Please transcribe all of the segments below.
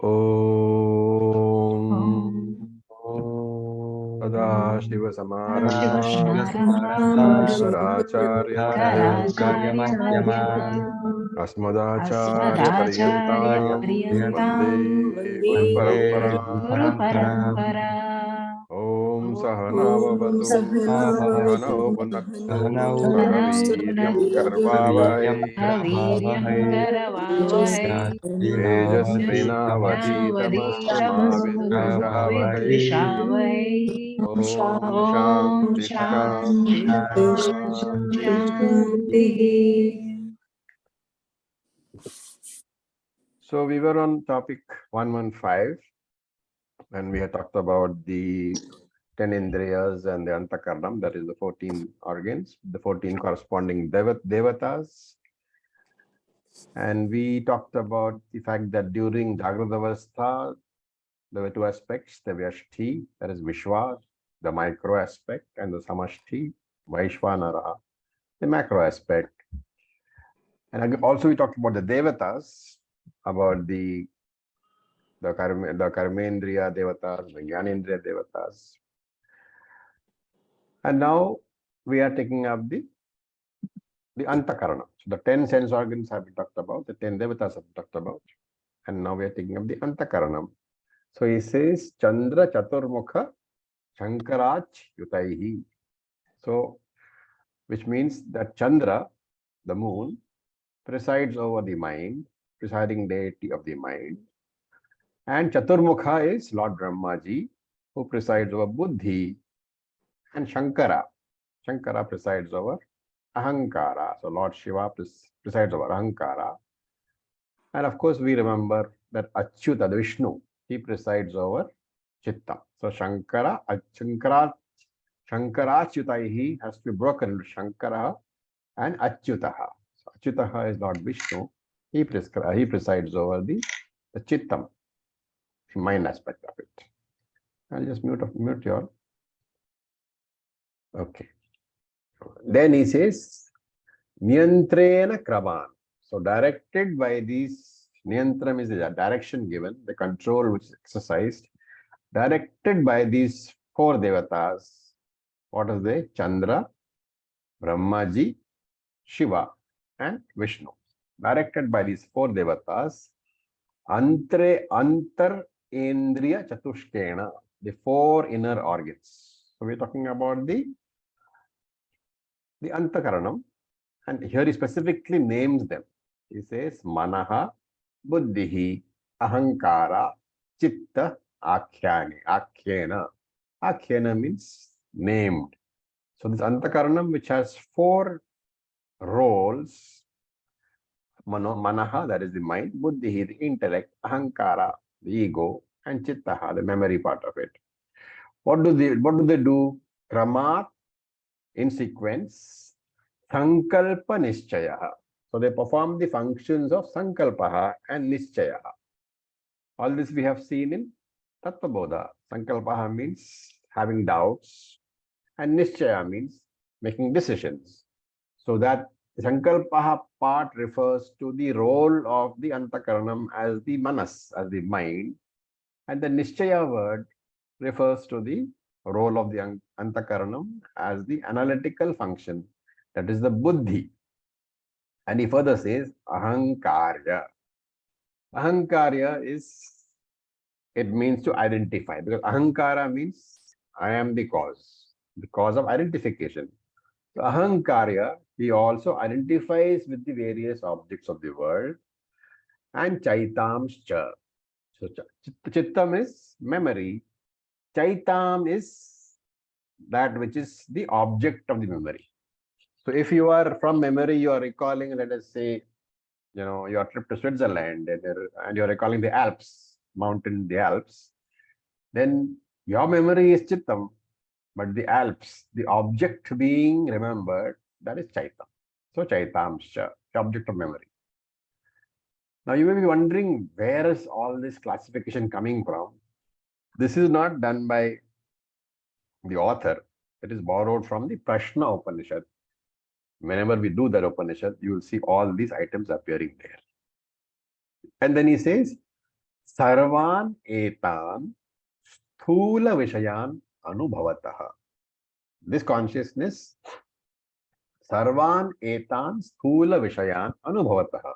Om Sadashiva Samaramam Acharya Asmadacharya Paryantam Vande Guru Paramparam Om Sahana Vavatu Sahana Punaktu Saha Veeryam Karvavai Tejasvinavadhitamastu ma Vidvishavai Om Shanti Shanti Shanti. So we were on topic 115 and we had talked about the 10 indriyas and the antakaranam, that is the 14 organs, the 14 corresponding devatas. And we talked about the fact that during Jagrata Avastha, there were two aspects, the Vyashti, that is Vishwa, the micro aspect, and the Samashti, Vaishvanara, the macro aspect. And also we talked about the devatas, about the Karmendriya devatas, the Jnanendriya devatas. And now we are taking up the Antakaranam. So the 10 sense organs have been talked about, the 10 devatas have been talked about. And now we are taking up the Antakaranam. So he says, Chandra Chaturmukha Shankarach Yutaihi. So, which means that Chandra, the moon, presides over the mind, presiding deity of the mind. And Chaturmukha is Lord Brahmaji, who presides over Buddhi. And Shankara presides over Ahankara. So Lord Shiva presides over Ahankara. And of course, we remember that Achyuta, the Vishnu, he presides over Chitta. So Shankarachyutaihi has to be broken into Shankara and Achyutaha. So Achyutaha is Lord Vishnu. He presides over the Chittam, the mind aspect of it. I'll just mute you all. Okay. Then he says, Niyantrena Kraman. So directed by these, Niyantram is the direction given, the control which is exercised, directed by these 4 devatas. What is they? Chandra, Brahmaji, Shiva, and Vishnu. Directed by these 4 devatas, Antar Indriya Chatushkena, the 4 inner organs. So we're talking about the Antakaranam, and here he specifically names them. He says Manaha, Buddhihi, Ahankara, Chitta, Akhyena. Akhyena means named. So this Antakaranam, which has 4 roles, Manaha, that is the mind, Buddhihi, the intellect, Ahankara, the ego, and Chittaha, the memory part of it. What do they do? Kramat, in sequence, Sankalpa Nishchayaha. So they perform the functions of Sankalpaha and Nishchayaha. All this we have seen in Tattvabodha. Sankalpaha means having doubts, and Nishchaya means making decisions. So that the Sankalpaha part refers to the role of the Antakaranam as the Manas, as the mind, and the Nishchaya word refers to the role of the Antakaranam as the analytical function, that is the Buddhi. And he further says Ahankarya. Ahankarya it means to identify, because Ahankara means I am the cause of identification. So Ahankarya, he also identifies with the various objects of the world, and Chaitamscha. So Chittam is memory, Chaitam is that which is the object of the memory. So if you are from memory, you are recalling, let us say, your trip to Switzerland, and you're recalling the Alps, the Alps, then your memory is Chittam, but the Alps, the object being remembered, that is Chaitam. So Chaitamscha, the object of memory. Now you may be wondering, where is all this classification coming from? This is not done by the author. It is borrowed from the Prashna Upanishad. Whenever we do that Upanishad, you will see all these items appearing there. And then he says, Sarvan etan sthula vishayan anubhavatah. This consciousness, Sarvan etan sthula vishayan anubhavatah.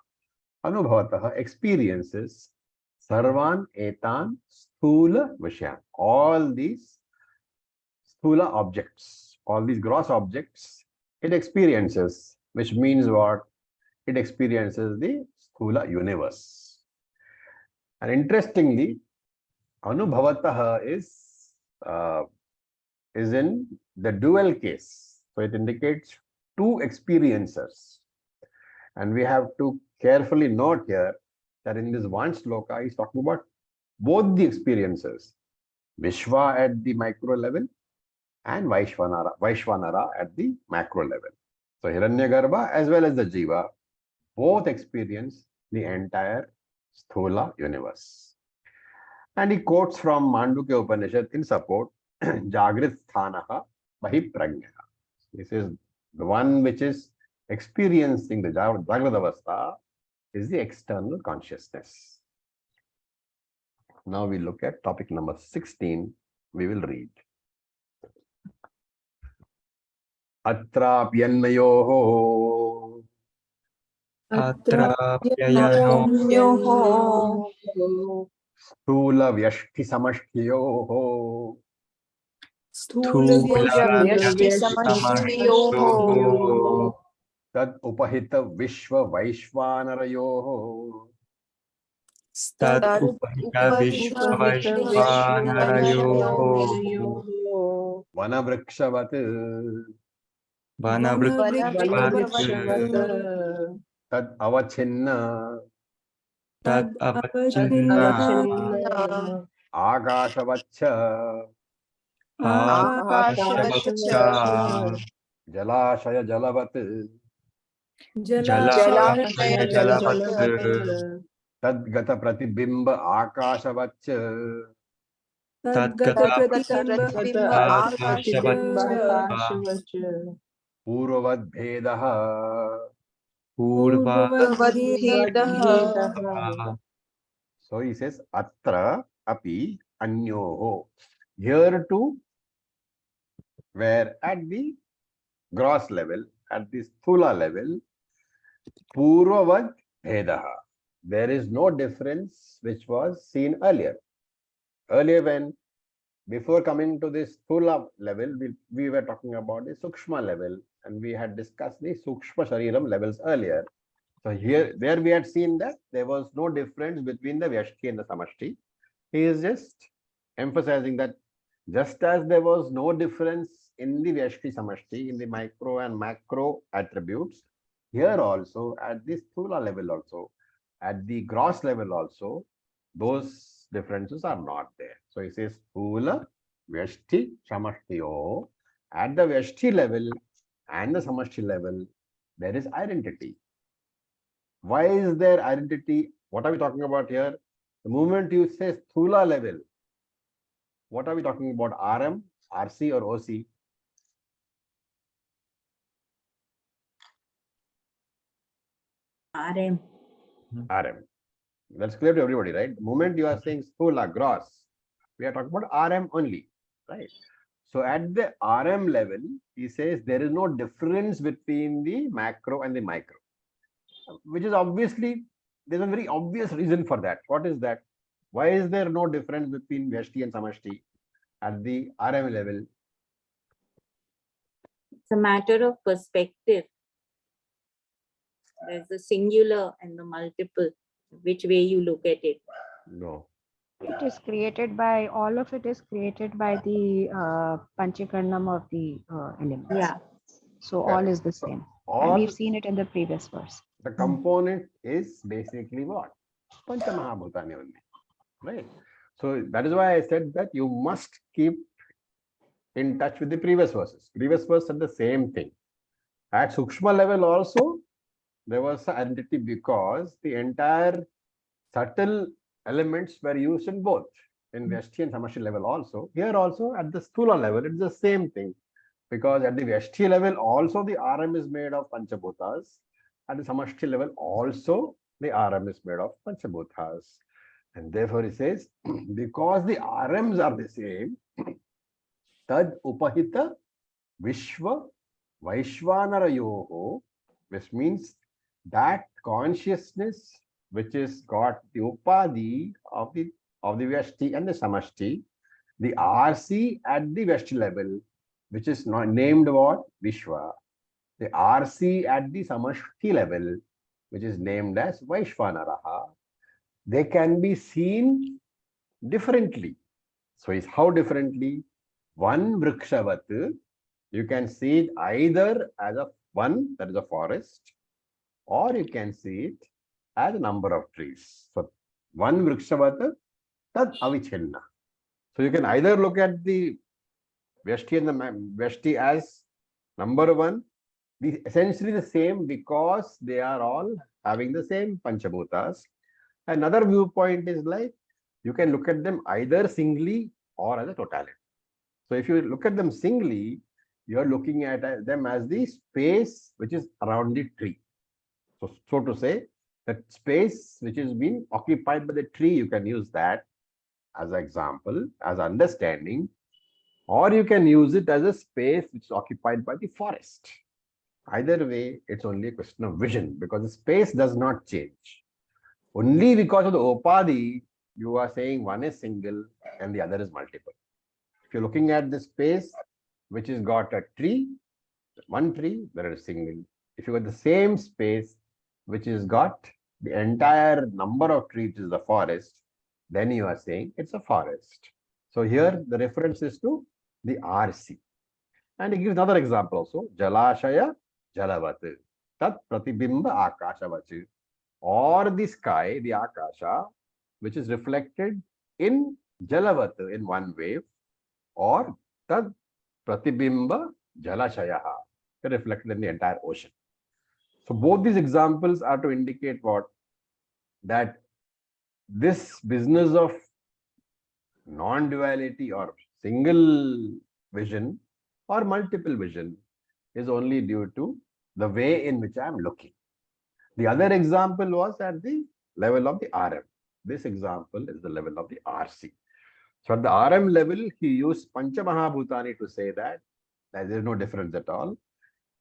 Anubhavatah experiences Sarvan etan sthula vishayan. All these sthula objects, all these gross objects, it experiences, which means what? It experiences the sthula universe. And interestingly, Anubhavatah is in the dual case. So it indicates two experiencers. And we have to carefully note here that in this one sloka, he's talking about both the experiencers, Vishwa at the micro level and Vaishvanara at the macro level. So Hiranyagarbha as well as the Jiva both experience the entire Sthula universe. And he quotes from Mandukya Upanishad in support, Jagrit Sthanaha Bahi Prajna. This is the one which is experiencing the Jagrat Avastha is the external consciousness. Now we look at topic number 16. We will read. Atrapyanmayoho Sthula Vyashti Samashtiyoho Tad Upahita Vishwa Vaishvanarayoho Vanavrikshavat Tad Avachinna Akashavaccha Jalashaya Jalavat Tad Gata Pratibimba Akashavaccha Puravad Bhedaha. So he says Atra Api Anyoho. Here too, where at the gross level, at the Sthula level, Puravad Bhedaha. There is no difference which was seen earlier. Earlier, before coming to this Sthula level, we were talking about the Sukshma level, and we had discussed the Sukshma Shariram levels earlier. So there we had seen that there was no difference between the Vyashti and the Samashti. He is just emphasizing that just as there was no difference in the Vyashti Samashti, in the micro and macro attributes, here also at the Sthula level also, at the gross level also, those differences are not there. So he says Sthula, Vyashti, Samashtiyo. At the Vyashti level and the Samashti level, there is identity. Why is there identity? What are we talking about here? The moment you say Sthula level, what are we talking about? RM, RC or OC? RM. RM. That's clear to everybody, right? The moment you are saying Sthula, gross, we are talking about RM only, right? So at the RM level, he says there is no difference between the macro and the micro, which is obviously, there's a very obvious reason for that. What is that? Why is there no difference between Vyashti and Samashti at the RM level? It's a matter of perspective. There's the singular and the multiple, which way you look at it. No. It is created by, all of it is created by the Panchakarnam of the elements. Yeah. So Correct. all is the same. All, and we've seen it in the previous verse. The component is basically what? Panchamahabhutani only, right? So that is why I said that you must keep in touch with the previous verses. Previous verse said the same thing. At Sukshma level also, there was an entity because the entire subtle elements were used in both, in Vyashti and Samashti level also. Here also at the Sthula level, it's the same thing. Because at the Vyashti level also the RM is made of Panchabhutas. At the Samashti level also the RM is made of Panchabhutas. And therefore he says, because the RMs are the same, tad upahita vishwa vaishvanarayoho, which means that consciousness which is got the upadhi of the Vyashti and the Samashti, the RC at the Vyashti level, which is not named what? Vishwa. The RC at the Samashti level, which is named as Vaishvanaraha, they can be seen differently. So is how differently? One vrikshavat, you can see it either as a one, that is a forest, or you can see it as a number of trees. So one vrikshavat, tad avichinna. So you can either look at the Vyashti and the Vyashti as number one, essentially the same because they are all having the same Panchabhutas. Another viewpoint is like you can look at them either singly or as a totality. So if you look at them singly, you are looking at them as the space which is around the tree. So to say, that space which is being occupied by the tree, you can use that as an example, as understanding, or you can use it as a space which is occupied by the forest. Either way, it's only a question of vision because the space does not change. Only because of the Upadhi, you are saying one is single and the other is multiple. If you're looking at the space which has got a tree, one tree, there is single. If you got the same space which has got the entire number of trees, which is the forest, then you are saying it's a forest. So here the reference is to the RC. And he gives another example also. Jalashaya jalavat. Tat pratibimba akashavat. Or the sky, the akasha, which is reflected in jalavat, in one wave, or tad pratibimba jalashayaha, reflected in the entire ocean. So both these examples are to indicate what? That this business of non-duality or single vision or multiple vision is only due to the way in which I am looking. The other example was at the level of the RM. This example is the level of the RC. So at the RM level, he used Panchamahabhutani to say that there is no difference at all.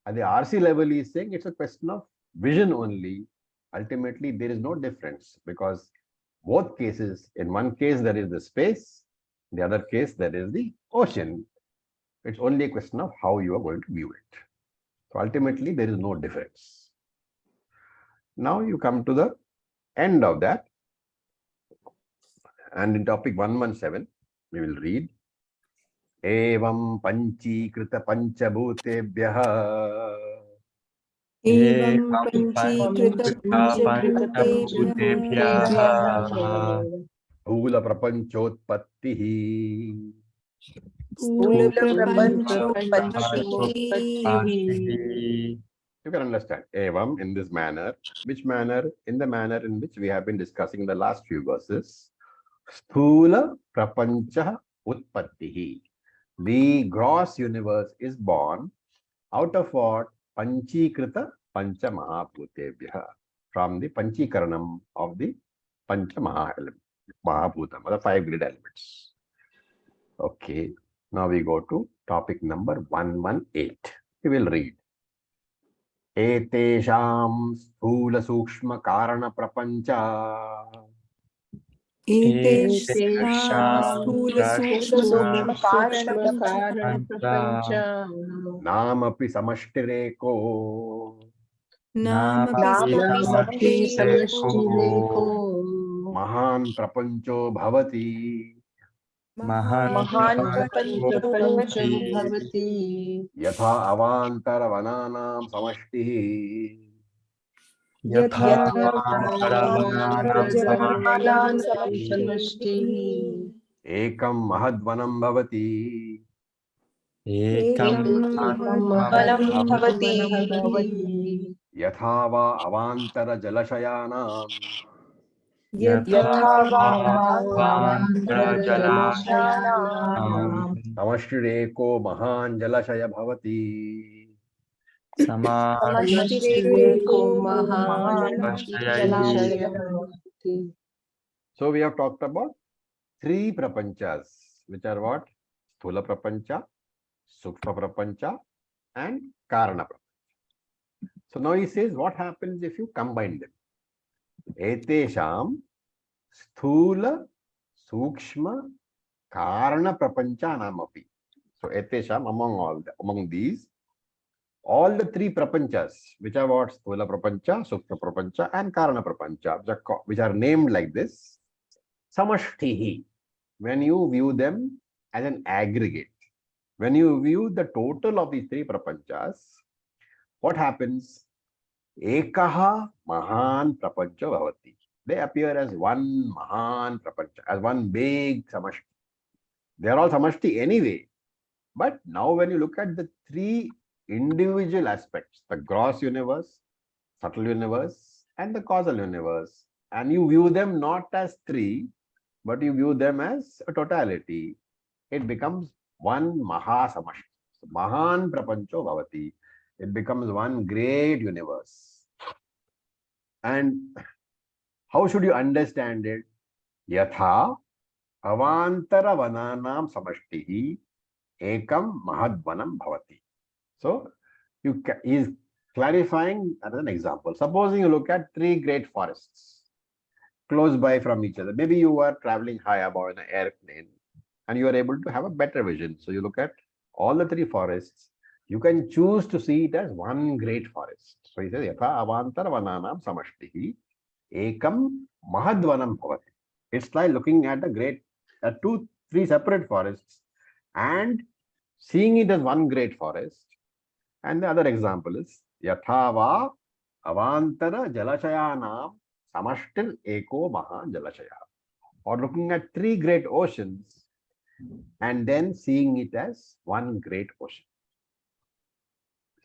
At the RC level, he is saying it's a question of vision only. Ultimately, there is no difference because both cases, in one case, there is the space, in the other case, there is the ocean. It's only a question of how you are going to view it. So ultimately, there is no difference. Now you come to the end of that. And in topic 117, we will read Evam Panchikrita Panchabhutebhyah एवं पंचीकृत पंचभूतेभ्यः Bhula Prapanchotpattihi. स्थूलप्रपञ्चोत्पत्तिः. You can understand Evam in this manner. Which manner? In the manner in which we have been discussing in the last few verses. Sthula Prapancha Utpattihi. The gross universe is born out of what? Panchikrita Pancha Mahabhutebhya. From the Panchikaranam of the Pancha Mahabhutam, or the five grid elements. Okay. Now we go to topic number 118. We will read. Etesham sthula sukshma karana prapancha namapi samashtireko mahan prapancho bhavati yatha avantara vananam samashtihi ekam mahadvanam bhavati yatha va avantara jalashayanam samashtireko mahan jalashaya bhavati. So we have talked about three prapanchas, which are what? Sthula prapancha, Sukshma prapancha, and Karana prapancha. So now he says, what happens if you combine them? Etesham Sthula Sukshma Karana prapancha namapi. So etesham, among these, all the three prapanchas, which are what? Sthula prapancha, Sukshma prapancha, and Karana prapancha, which are named like this, samashtihi. When you view them as an aggregate, when you view the total of these three prapanchas, what happens? Ekaha mahan prapancha bhavati. They appear as one mahan prapancha, as one big samashti. They are all samashti anyway. But now when you look at the three individual aspects, the gross universe, subtle universe, and the causal universe, and you view them not as three, but you view them as a totality, it becomes one Mahasamashti. So, Mahan Prapancho Bhavati. It becomes one great universe. And how should you understand it? Yatha Avantara Vananam Samashtihi Ekam Mahadvanam Bhavati. So, he is clarifying as an example. Supposing you look at three great forests close by from each other. Maybe you are traveling high above in an airplane and you are able to have a better vision. So you look at all the three forests. You can choose to see it as one great forest. So he says, Yatha Avantar Vananam Samashtihi Ekam Mahadvanam Bhavati. It's like looking at three separate forests and seeing it as one great forest. And the other example is Yathava Avantara Jalashayanam Samashtil Eko Maha Jalashaya. Or looking at three great oceans and then seeing it as one great ocean.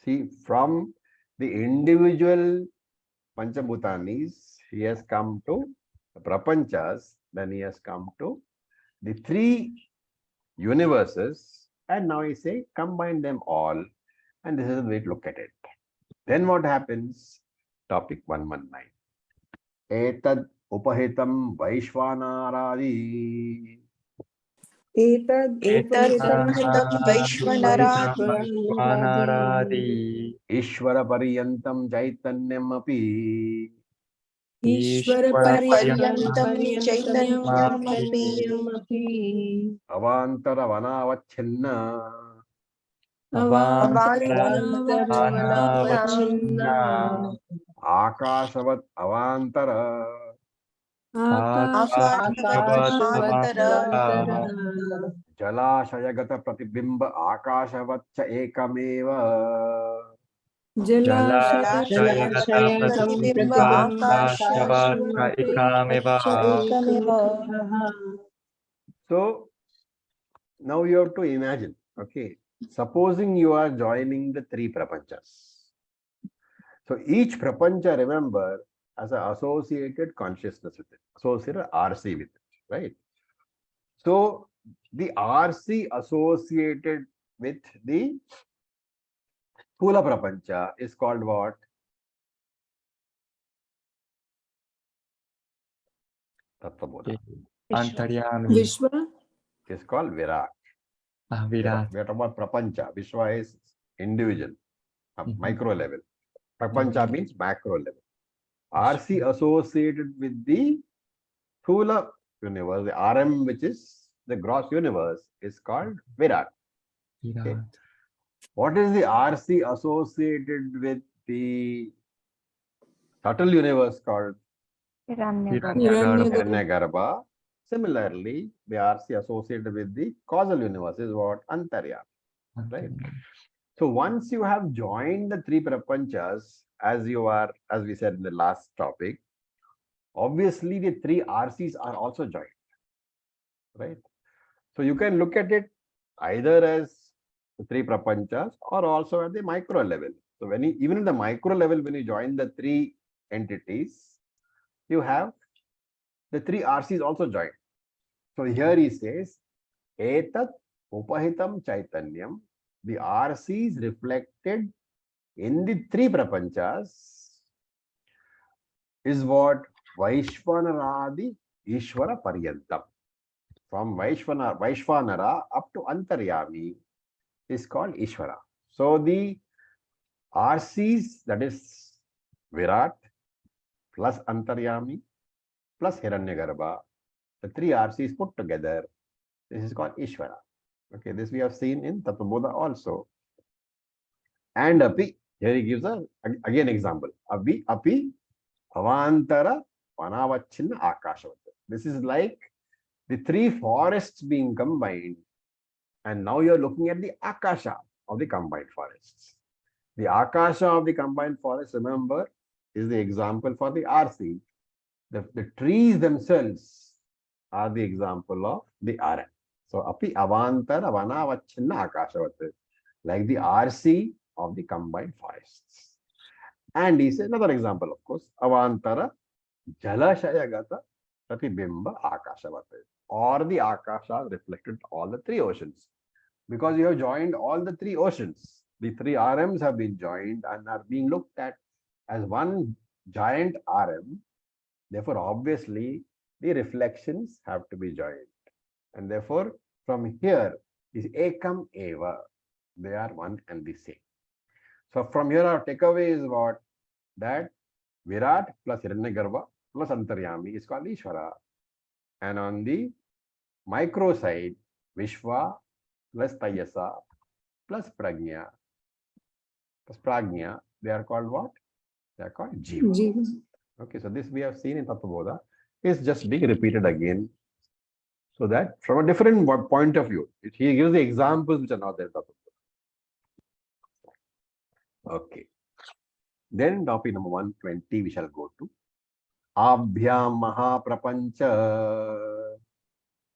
See, from the individual Panchabhutanis, he has come to the Prapanchas, then he has come to the three universes, and now he say combine them all, and this is the way to look at it. Then what happens? Topic 119. Etad upahitam Vaishvanaradi. Etad Etam Vaishvanara Ishvara Pariyantam Chaitanyam api. Ishvara Paryantam Chaitanyamapi Avantara Vanavachinna. Avantaravachinna Akashavat Avantara. Akashavantara Jalashayagata Pratibimba Akashavaccha Ekameva. Jalashayagam So now you have to imagine, okay, supposing you are joining the three prapanchas. So each prapancha, remember, has an associated consciousness with it, associated RC with it, right? So the RC associated with the Sthula prapancha is called what? Tattvabodha. Vishwa It is called Virat. We are talking about prapancha. Vishwa is individual, micro level. Prapancha means macro level. RC associated with the Sthula universe, the RM, which is the gross universe, is called Virat. Okay. What is the RC associated with the subtle universe called Hiranyagarbha? Similarly, the RC associated with the causal universe is what? Antarya. Right? So once you have joined the three prapanchas, as we said in the last topic, obviously the three RCs are also joined. Right? So you can look at it either as the three prapanchas or also at the micro level. So even in the micro level, when you join the three entities, you have the three RCs also joined. So here he says, Etat upahitam chaitanyam, the RCs reflected in the three prapanchas is what? Vaishvanaradi Ishvara Paryantam. From Vaishvanara up to Antaryami is called Ishvara. So the RCs, that is Virat plus Antaryami plus Hiranyagarbha, the three RCs put together, this is called Ishvara. Okay, this we have seen in Tattvaboda also. And Api, here he gives again example. Api Avantara Vanavachinna Akashavat. This is like the three forests being combined, and now you're looking at the Akasha of the combined forests. The Akasha of the combined forest, remember, is the example for the RC. The trees themselves are the example of the RM. So, Api Avantara Vanavachinna Akashavat, like the RC of the combined forests. And he says another example, of course, Avantara Jalashayagata Pratibimba Akashavat, or the Akasha reflected all the three oceans. Because you have joined all the three oceans, the three RMs have been joined and are being looked at as one giant RM. Therefore, obviously, the reflections have to be joined. And therefore, from here is Ekam Eva. They are one and the same. So from here, our takeaway is what? That Virat plus Hiranyagarbha plus Antaryami is called Ishvara. And on the micro side, Vishwa plus Tayasa plus Prajna, they are called what? They are called Jiva. Okay, so this we have seen in Tattvaboda is just being repeated again, so that from a different point of view, he gives the examples which are not there in Tattvaboda. Okay. Then topic number 120 we shall go to. Abhyam Mahaprapancha.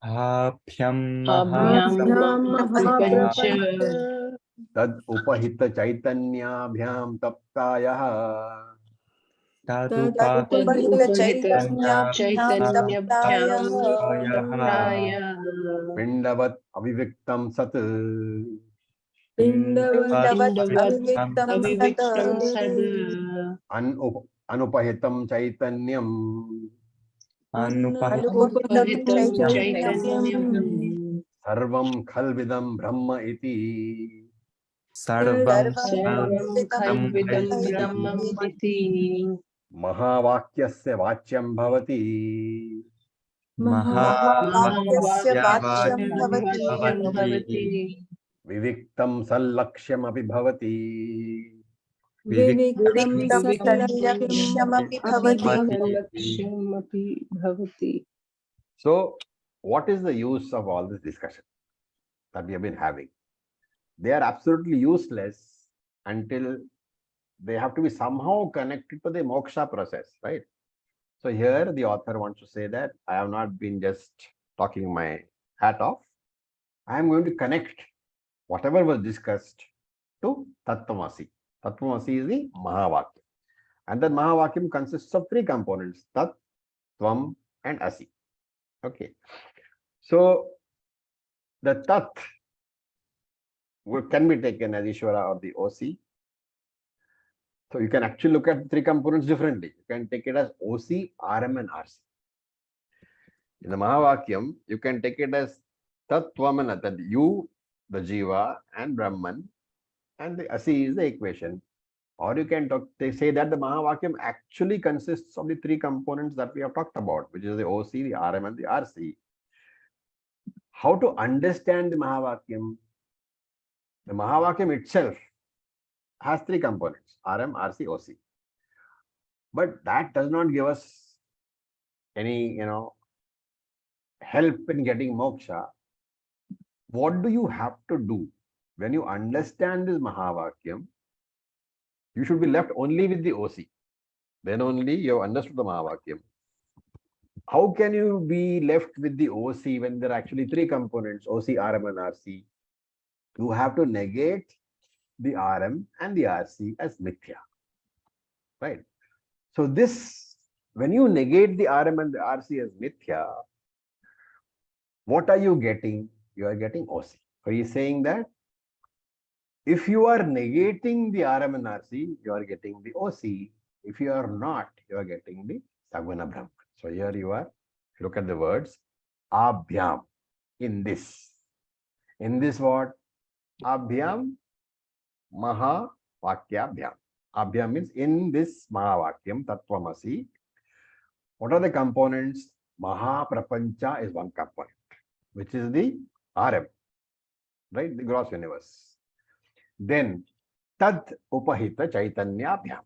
Abhyam Mahaprapancha. Tad Upahita Chaitanyabhyam Taptayah. Pindavat Aviviktam Sat. Anupahitam Chaitanyam. Sarvam Khalvidam Brahma iti. Mahavakyasya Vachyam Bhavati. Viviktam Sallaksham Api Bhavati. So, what is the use of all this discussion that we have been having? They are absolutely useless until they have to be somehow connected to the moksha process, right? So here the author wants to say that I have not been just talking my hat off. I am going to connect whatever was discussed to Tattvamasi. Tattvamasi is the Mahavakyam. And that Mahavakyam consists of three components, Tat, Tvam and Asi. Okay. So the Tat can be taken as Ishvara or the OC. So you can actually look at the three components differently. You can take it as OC, RM and RC. In the Mahavakyam, you can take it as Tat, Tvam and Atat. You, the Jiva and Brahman, and the Asi is the equation. Or you can say that the Mahavakyam actually consists of the three components that we have talked about, which is the OC, the RM and the RC. How to understand the Mahavakyam? The Mahavakyam itself has three components, RM, RC, OC. But that does not give us any, help in getting moksha. What do you have to do? When you understand this Mahavakyam, you should be left only with the OC. Then only you have understood the Mahavakyam. How can you be left with the OC when there are actually three components, OC, RM and RC? You have to negate the RM and the RC as mithya, right? So this, when you negate the RM and the RC as mithya, what are you getting? You are getting OC. So he is saying that if you are negating the RM and RC, you are getting the OC. If you are not, you are getting the Saguna Brahman. So here you are Look at the words. Abhyam, in this. In this what? Abhyam Mahavakyabhyam. Abhyam means in this Mahavakyam Tattvamasi. What are the components? Mahaprapancha is one component, which is the RM, right? The gross universe. Then Tad Upahita Chaitanyabhyam.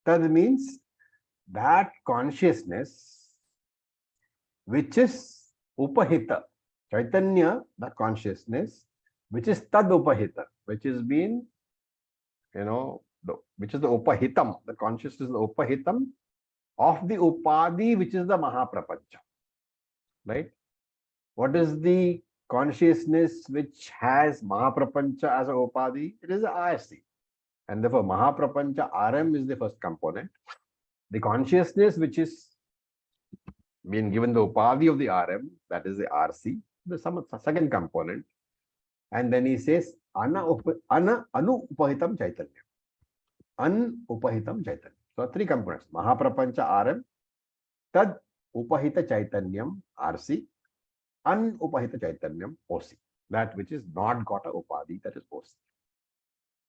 Tad means that consciousness which is Upahita. Chaitanya, the consciousness, which is Tad Upahita, which is being, which is the Upahitam, the consciousness, the Upahitam of the Upadi, which is the Mahaprapancha. Right? What is the consciousness which has Mahaprapancha as a Upadi? It is the RC. And therefore, Mahaprapancha RM is the first component. The consciousness which is being given the Upadi of the RM, that is the RC, the second component. And then he says, Anu Upahitam Chaitanya. Upahitam Chaitanya. So three components: Mahaprapancha RM, Tad Upahita Chaitanyam RC, Upahita Chaitanyam OC. That which is not got a Upadi, that is OC.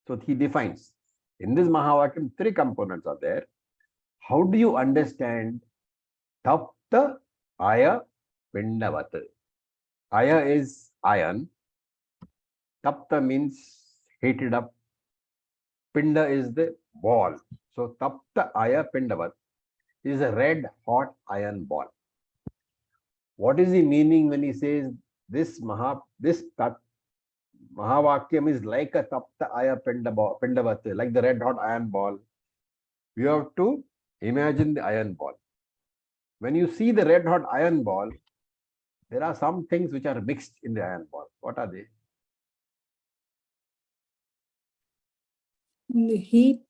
So he defines. In this Mahavakyam, three components are there. How do you understand Tapta Aya Pindavat? Aya is iron. Tapta means heated up. Pinda is the ball. So Tapta Aya Pindavat is a red hot iron ball. What is the meaning when he says this Mahavakyam is like a Tapta Aya Pindavat, like the red hot iron ball? You have to imagine the iron ball. When you see the red hot iron ball, there are some things which are mixed in the iron ball. What are they? The heat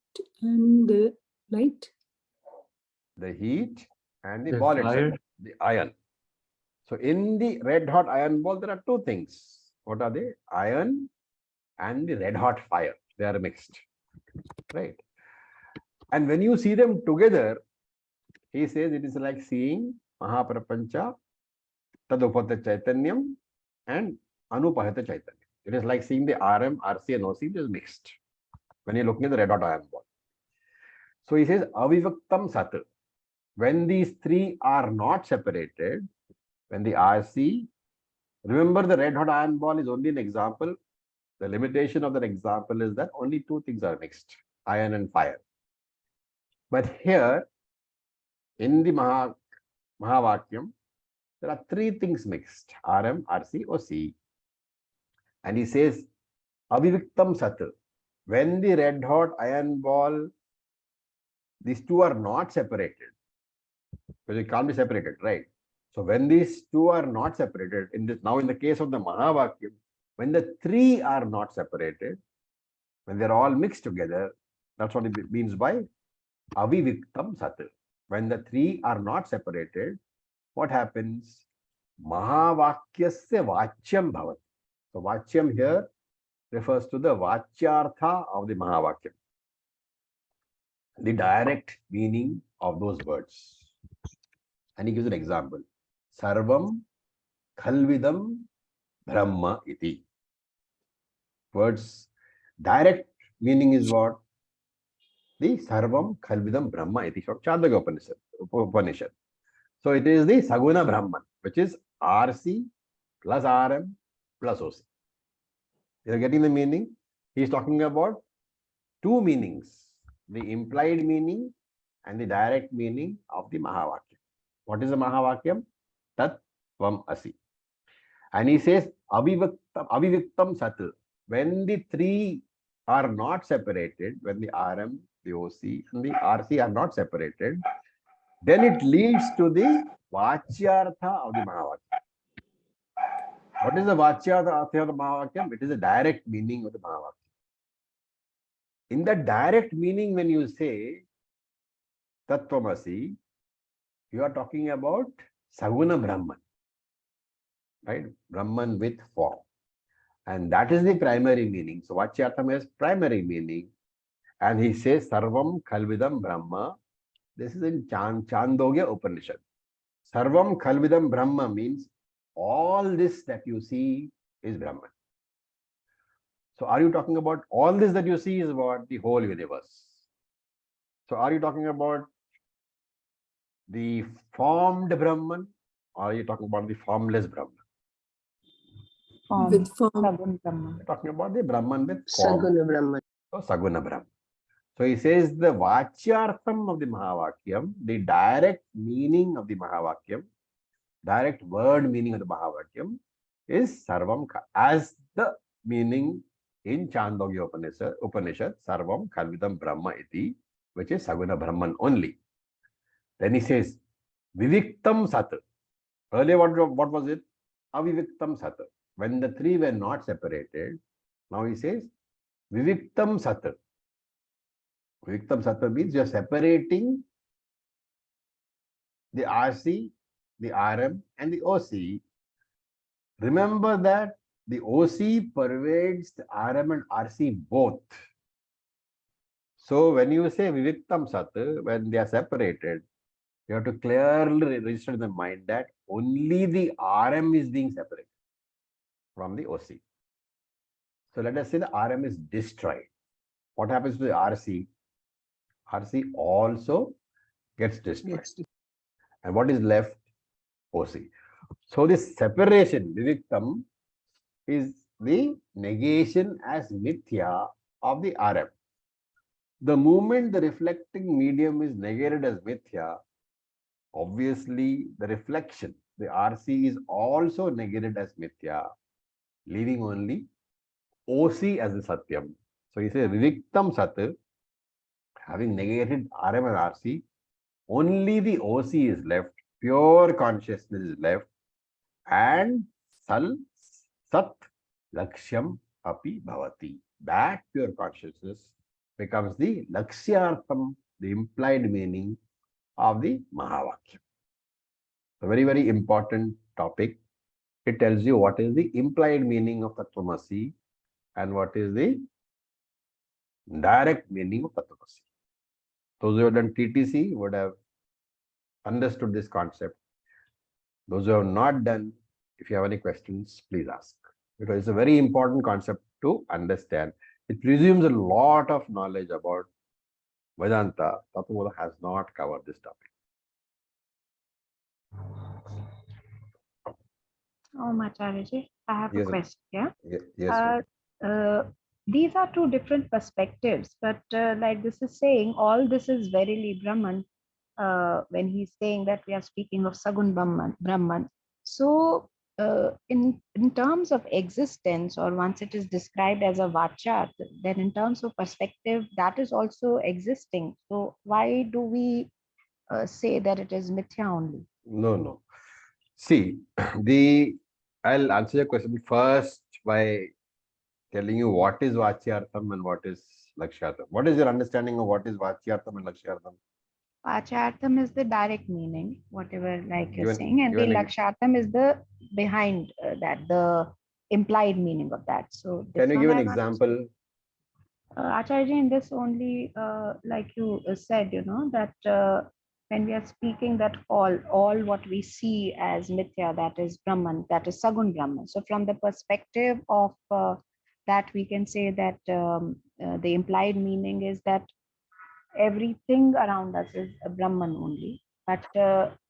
and the light. The heat and the The ball fire. itself, the iron. So in the red hot iron ball, there are two things. What are they? Iron and the red hot fire. They are mixed. Right? And when you see them together, he says it is like seeing Mahaprapancha, Tadupata Chaitanyam, and Anupahita Chaitanyam. It is like seeing the RM, RC, and OC, it is mixed when you're looking at the red hot iron ball. So he says Avivaktam Sat. When these three are not separated, when the RC, remember the red hot iron ball is only an example. The limitation of that example is that only two things are mixed, iron and fire. But here, in the Mahavakyam, there are three things mixed, RM, RC, OC. And he says, Aviviktam Sat. When the red hot iron ball, these two are not separated, because it can't be separated, right? So when these two are not separated, in the case of the Mahavakyam, when the three are not separated, when they're all mixed together, that's what it means by Aviviktam Sat. When the three are not separated, what happens? Mahavakyasya Vachyam Bhavat. So Vachyam here refers to the Vachyartha of the Mahavakyam, the direct meaning of those words. And he gives an example. Sarvam Khalvidam Brahma iti. Words, direct meaning is what? The Sarvam Khalvidam Brahma iti from Chandogya Upanishad. So it is the Saguna Brahman, which is RC plus RM plus OC. You are getting the meaning? He is talking about two meanings, the implied meaning and the direct meaning of the Mahavakyam. What is the Mahavakyam? Tat Tvam Asi. And he says, Aviviktam Sat. When the three are not separated, when the RM, the OC, and the RC are not separated, then it leads to the Vachyartha of the Mahavakyam. What is the Vachyartha of the Mahavakyam? It is the direct meaning of the Mahavakyam. In the direct meaning, when you say Tattvamasi, you are talking about Saguna Brahman, right? Brahman with form. And that is the primary meaning. So Vachyartham has primary meaning. And he says Sarvam Khalvidam Brahma. This is in Chandogya Upanishad. Sarvam Khalvidam Brahma means all this that you see is Brahman. So are you talking about all this that you see is about the whole universe? So are you talking about the formed Brahman, or are you talking about the formless Brahman? Form. With form. Sagun Brahman. We're talking about the Brahman with form. Saguna Brahman. So Saguna Brahman. So he says the Vachyartham of the Mahavakyam, the direct meaning of the Mahavakyam, direct word meaning of the Mahavakyam is Sarvam, as the meaning in Chandogya Upanishad, Sarvam Khalvidam Brahma iti, which is Saguna Brahman only. Then he says, Viviktam Sat. Earlier, what was it? Aviviktam Sat. When the three were not separated, now he says, Viviktam Sat. Viviktam Sat means you are separating the RC, the RM, and the OC. Remember that the OC pervades the RM and RC both. So when you say Viviktam Sat, when they are separated, you have to clearly register in the mind that only the RM is being separated from the OC. So let us say the RM is destroyed. What happens to the RC? RC also gets destroyed. Yes. And what is left? OC. So this separation, Viviktam, is the negation as mithya of the RM. The moment the reflecting medium is negated as mithya, obviously the reflection, the RC, is also negated as mithya, leaving only OC as the Satyam. So he says Viviktam Sat, having negated RM and RC, only the OC is left, pure consciousness is left, and Sat Lakshyam Api Bhavati. That pure consciousness becomes the Lakshyartham, the implied meaning of the Mahavakyam. A very, very important topic. It tells you what is the implied meaning of Tattvamasi and what is the direct meaning of Tattvamasi. Those who have done TTC would have understood this concept. Those who have not done, if you have any questions, please ask. Because it's a very important concept to understand. It presumes a lot of knowledge about Vedanta. Tattvamasi has not covered this topic. Acharya, I have Yes, a question. Yeah. Yes. These are two different perspectives, but like this is saying all this is verily Brahman. When he's saying that we are speaking of Sagun Brahman. So in terms of existence, or once it is described as a Vachyat, then in terms of perspective, that is also existing. So why do we say that it is Mithya only? No. See, I'll answer your question first by telling you what is Vachyartham and what is Lakshyartham. What is your understanding of what is Vachyartham and Lakshyartham? Vachyartham is the direct meaning, whatever like you're Given- saying, and the given- Lakshyartham is the behind that, the implied meaning of that. So Can you this give one an I want- example? Acharya, in this only, like you said, that when we are speaking that all what we see as Mithya, that is Brahman, that is Sagun Brahman. So from the perspective of that, we can say that the implied meaning is that everything around us is a Brahman only. But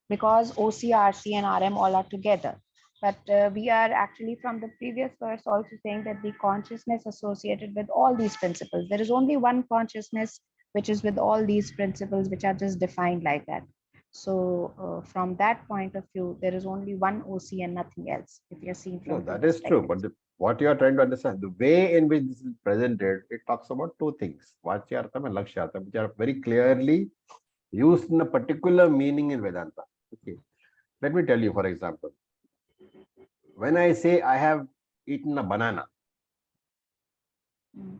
because OC, RC and RM all are together. But we are actually from the previous verse also saying that the consciousness associated with all these principles, there is only one consciousness which is with all these principles which are just defined like that. So from that point of view, there is only one OC and nothing else. If you're seeing No, from that is true. But what you are trying to understand, the way in which this is presented, it talks about two things, Vachyartham and Lakshyartham, which are very clearly used in a particular meaning in Vedanta. Okay. Let me tell you, for example, when I say I have eaten a banana,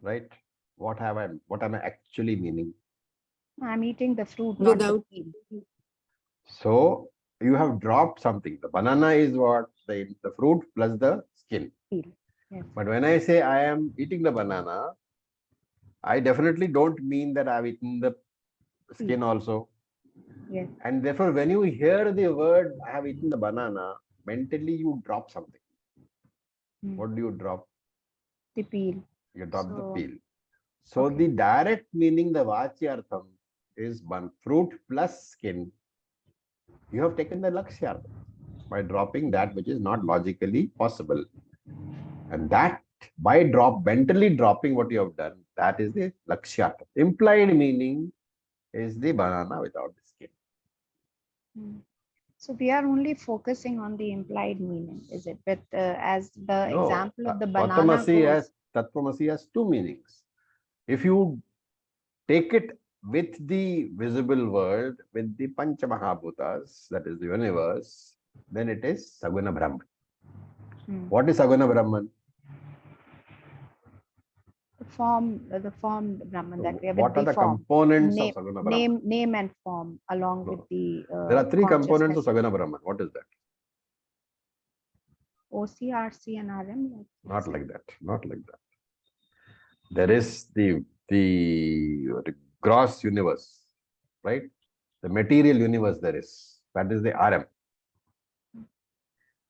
right? What am I actually meaning? I'm eating the fruit, not the Without peel. So you have dropped something. The banana is what? The fruit plus the skin. Peel. Yes. But when I say I am eating the banana, I definitely don't mean that I've eaten the skin also. Yes. And therefore, when you hear the word, I have eaten the banana, mentally you drop something. Mm. What do you drop? The peel. You drop the So, peel. So okay. the direct meaning, the Vachyartham, is one fruit plus skin. You have taken the Lakshyartham by dropping that which is not logically possible. And that by mentally dropping what you have done, that is the Lakshyartham. Implied meaning is the banana without the skin. Mm. So we are only focusing on the implied meaning, is it? But as the No, example of the banana goes, Tattvamasi has two meanings. If you take it with the visible world, with the Pancha Mahabhutas, that is the universe, then it is Saguna Brahman. Hmm. What is Saguna Brahman? the form Brahman that we have What with are the the form. components Name, of Saguna Brahman? name and form along with No. the There are three components of consciousness. Saguna Brahman. What is that? OC, RC, and RM. Like you Not said. like that. Not like that. There is the gross universe, right? The material universe there is. That is the RM.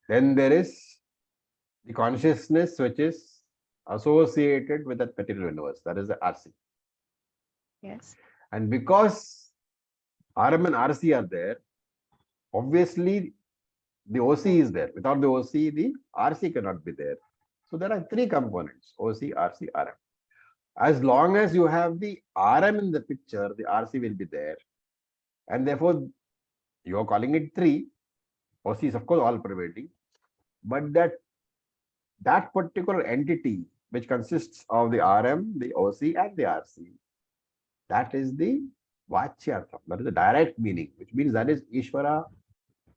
Then there is the consciousness which is associated with that material universe. That is the RC. Yes. And because RM and RC are there, obviously the OC is there. Without the OC, the RC cannot be there. So there are three components: OC, RC, RM. As long as you have the RM in the picture, the RC will be there. And therefore, you are calling it three. OC is, of course, all pervading. But that particular entity, which consists of the RM, the OC, and the RC, that is the Vachyartham. That is the direct meaning, which means that is Ishvara,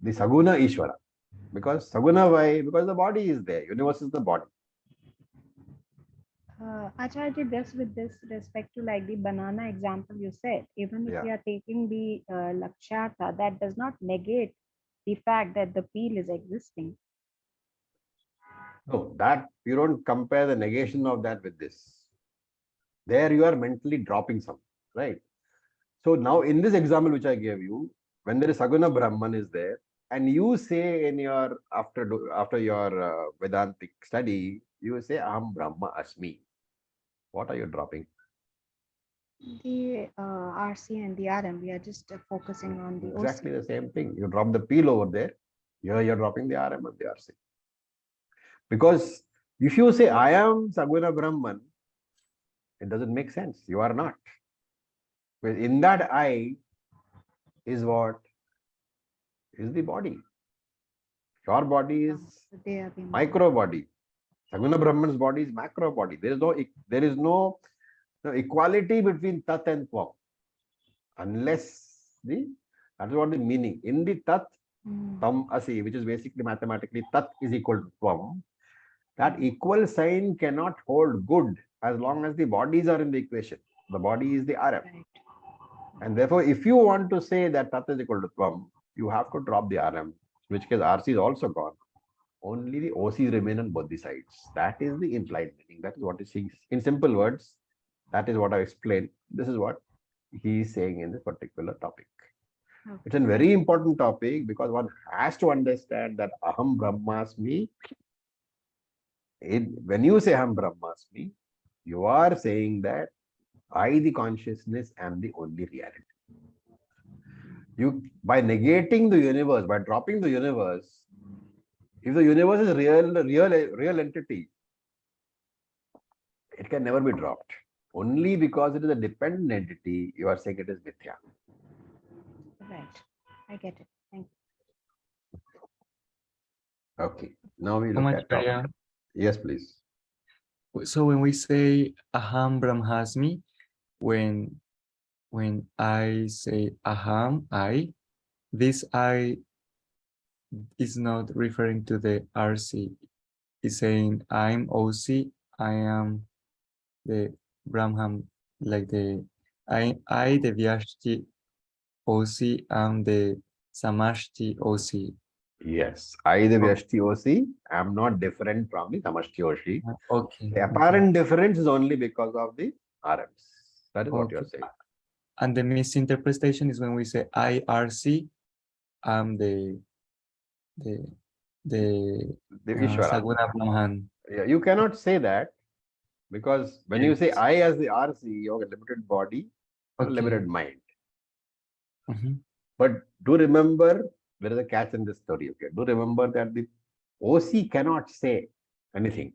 the Saguna Ishvara. Because Saguna, why? Because the body is there. Universe is the body. Acharya, this with this respect to like the banana example you said, even if Yeah. we are taking the Lakshyartha, that does not negate the fact that the peel is existing. No, that you don't compare the negation of that with this. There you are mentally dropping something, right? So now in this example which I gave you, when there is Saguna Brahman is there, and you say in your after your Vedantic study, you say Aham Brahma Asmi. What are you dropping? The RC and the RM, we are just focusing on the Exactly OC. the same thing. You drop the peel over there. Here you're dropping the RM and the RC. Because if you say I am Saguna Brahman, it doesn't make sense. You are not. Because in that I is what? Is the body. Your body is They are the micro body. Saguna Brahman's body is macro body. There is no equality between Tat and Tvam. Unless that is what the meaning. In the Tat, Tam Asi, which is basically mathematically Tat is equal to Tvam, that equal sign cannot hold good as long as the bodies are in the equation. The body is the RM. Right. And therefore, if you want to say that Tat is equal to Tvam, you have to drop the RM, in which case RC is also gone. Only the OCs remain on both the sides. That is the implied meaning. That is what is saying. In simple words, that is what I explained. This is what he is saying in this particular topic. Okay. It's a very important topic because one has to understand that Aham Brahmasmi. When you say Aham Brahmasmi, you are saying that I, the consciousness, am the only reality. You, by negating the universe, by dropping the universe, if the universe is real entity, it can never be dropped. Only because it is a dependent entity, you are saying it is mithya. Right. I get it. Thank you. Okay. Now we look at topic. Acharya. Yes, please. So when we say Aham Brahmasmi, when I say Aham, I, this I is not referring to the RC. It's saying I'm OC, I am the Brahman, like I the Vyashti OC, am the Samashti OC. Yes. I, the Vyashti OC, am not different from the Samashti OC. Okay. The apparent difference is only because of the RMs. That is what you are saying. And the misinterpretation is when we say IRC, I'm the Ishvara. Saguna Brahman. Yeah, you cannot say that because when you say Yes. I as the RC, you have a limited body or a limited Okay. mind. Mhm. But do remember, there is a catch in this story. Okay, do remember that the OC cannot say anything.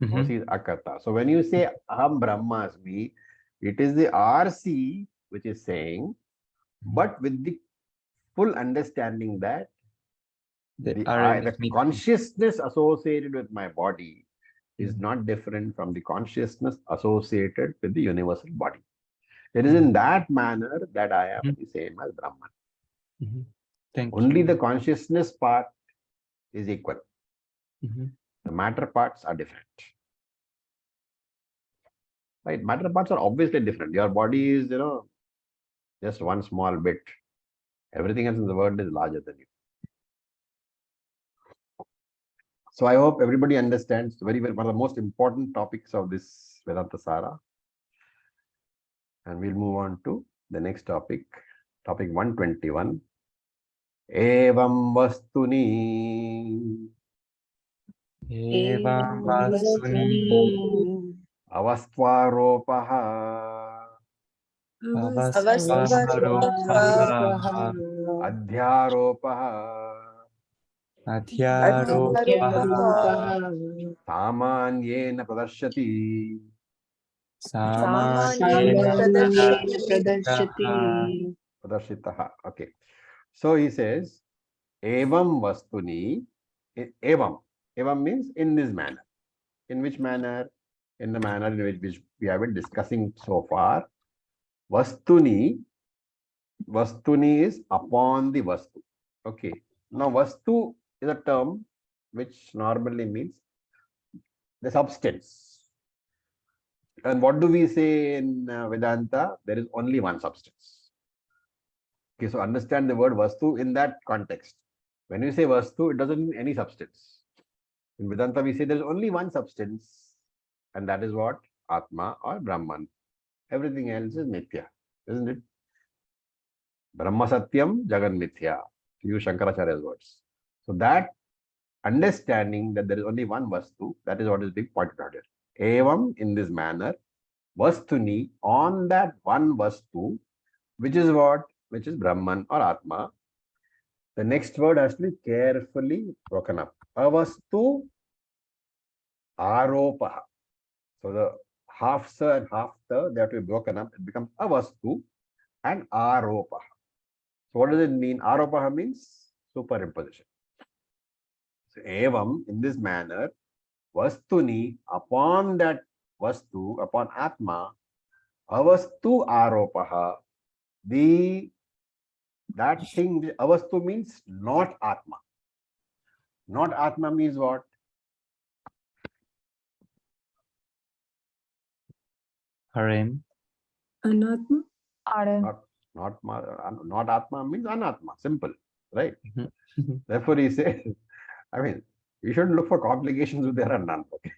Mhm. OC is Akata. So when you say Aham Brahmasmi, it is the RC which is saying, but with the full understanding that the RM the is me. consciousness associated with my body is Mhm. not different from the consciousness associated with the universal body. It is in that manner that I am the same as Brahman. Mhm. Thank Only you. the consciousness part is equal. Mhm. The matter parts are different. Right? Matter parts are obviously different. Your body is, just one small bit. Everything else in the world is larger than you. So I hope everybody understands very well one of the most important topics of this VedantaSaara. And we'll move on to the next topic, topic 121. Evam vastuni Evam vasuni avastvaropaha avasvaropaha adhyaropaha adhyaropaha samanyena pradarshati. samanyena pradarshitaha. Pradarshitaha. Okay. So he says, Evam vastuni, evam. Evam means in this manner. In which manner? In the manner in which we have been discussing so far. Vastuni, vastuni is upon the vastu. Okay. Now, vastu is a term which normally means the substance. And what do we say in Vedanta? There is only one substance. Okay, so understand the word vastu in that context. When we say vastu, it doesn't mean any substance. In Vedanta, we say there is only one substance, and that is what? Atma or Brahman. Everything else is Mithya, isn't it? Brahma Satyam, Jagan Mithya, to use Shankaracharya's words. So that understanding that there is only one Vastu, that is what is being pointed out here. Evam, in this manner, Vastuni, on that one Vastu, which is what? Which is Brahman or Atma. The next word has to be carefully broken up. Avastu Aropaha. So the half sa and half the, they have to be broken up. It becomes Avastu and Aropaha. So what does it mean? Aropaha means superimposition. So evam, in this manner, Vastuni, upon that Vastu, upon Atma, Avastu Aropaha, that thing, Avastu means not Atma. Not Atma means what? RM. Anatma. Not Atma means Anatma. Simple, right? Mhm. Therefore, he says, I mean, you shouldn't look for complications if there are none. Okay,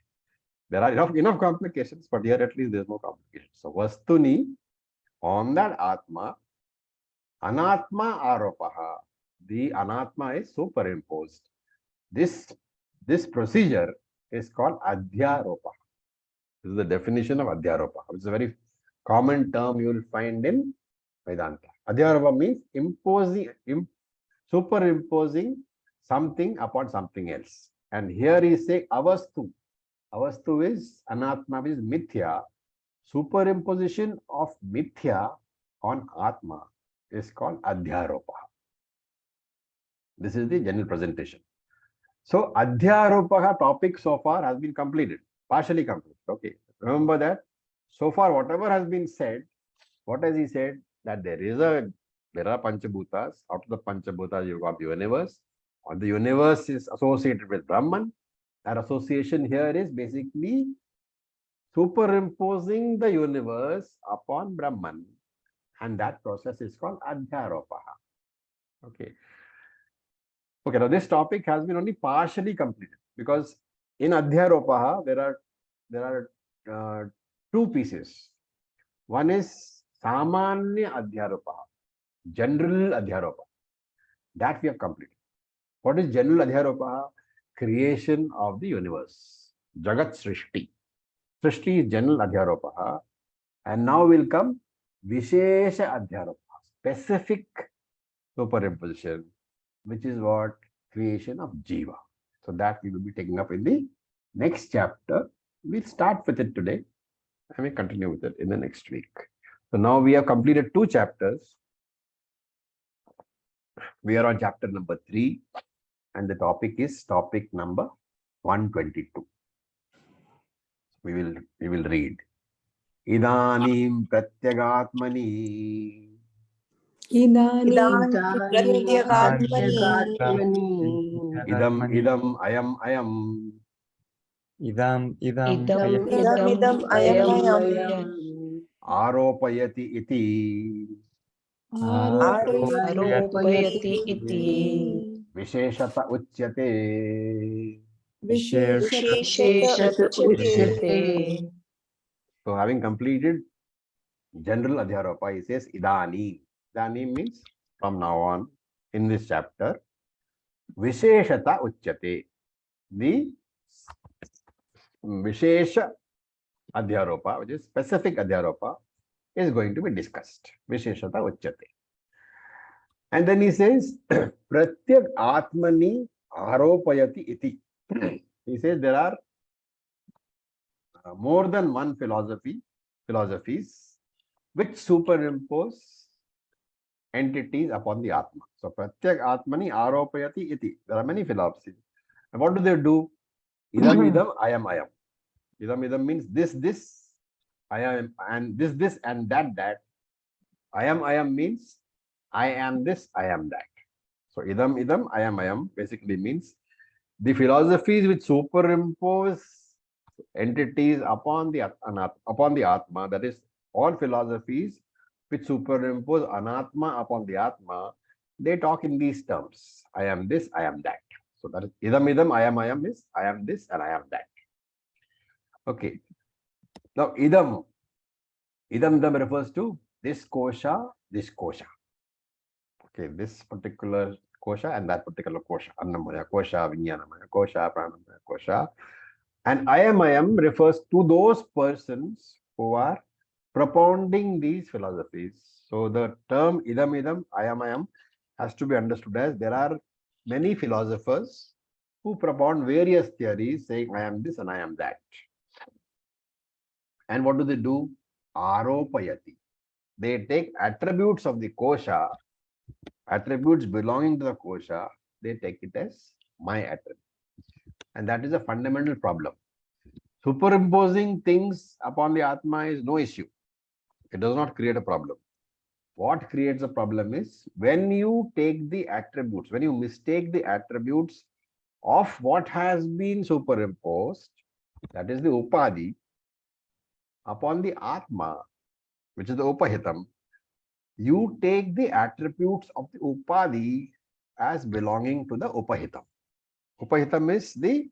there are enough complications, but here at least there's no complications. So, Vastuni, on that Atma, Anatma Aropaha, the Anatma is superimposed. This procedure is called Adhyaropaha. This is the definition of Adhyaropaha, which is a very common term you will find in Vedanta. Adhyaropa means superimposing something upon something else. And here he say Avastu. Avastu is Anatma, is Mithya. Superimposition of Mithya on Atma is called Adhyaropa. This is the general presentation. So Adhyaropa topic so far has been completed, partially completed. Okay. Remember that so far whatever has been said, what has he said? That there are Panchabhutas. Out of the Panchabhutas, you've got the universe. And the universe is associated with Brahman. That association here is basically superimposing the universe upon Brahman. And that process is called Adhyaropaha. Okay. Okay, now this topic has been only partially completed because in Adhyaropaha, there are two pieces. One is Samanya Adhyaropa, general Adhyaropa. That we have completed. What is general Adhyaropa? Creation of the universe. Jagat Srishti. Srishti is general Adhyaropa. And now will come Vishesha Adhyaropa, specific superimposition, which is what? Creation of Jiva. So that we will be taking up in the next chapter. We'll start with it today and we continue with it in the next week. So now we have completed 2 chapters. We are on chapter number 3 and the topic is topic number 122. We will read. Idanim pratyagatmani Idanim idam ayam Idam aropayati iti Aropayati iti visheshata uchyate. Visheshata uchyate. So having completed general Adhyaropa, he says Idani. Idani means from now on in this chapter. Visheshata uchyate. The Vishesha Adhyaropa, which is specific Adhyaropa, is going to be discussed. Visheshata uchyate. And then he says Pratyak Atmani Aropayati iti. He says there are more than one philosophies which superimpose entities upon the Atma. So Pratyak Atmani Aropayati iti. There are many philosophies. And what do they do? Idam ayam. Idam means this, I am, and this and that. Ayam means I am this, I am that. So idam ayam basically means the philosophies which superimpose entities upon the Atma, that is all philosophies which superimpose anatma upon the Atma, they talk in these terms. I am this, I am that. So that is idam ayam is I am this and I am that. Okay. Now idam refers to this kosha. Okay, this particular kosha and that particular kosha. Annamaya kosha, Vijnanamaya kosha, Pranamaya kosha. And ayam refers to those persons who are propounding these philosophies. So the term idam ayam has to be understood as there are many philosophers who propound various theories saying I am this and I am that. And what do? Aropayati. They take attributes of the kosha, attributes belonging to the kosha, they take it as my attribute. And that is a fundamental problem. Superimposing things upon the Atma is no issue. It does not create a problem. What creates a problem is when you take the attributes, when you mistake the attributes of what has been superimposed, that is the Upadhi, upon the Atma, which is the Upahitam, you take the attributes of the Upadhi as belonging to the Upahitam. Upahitam is the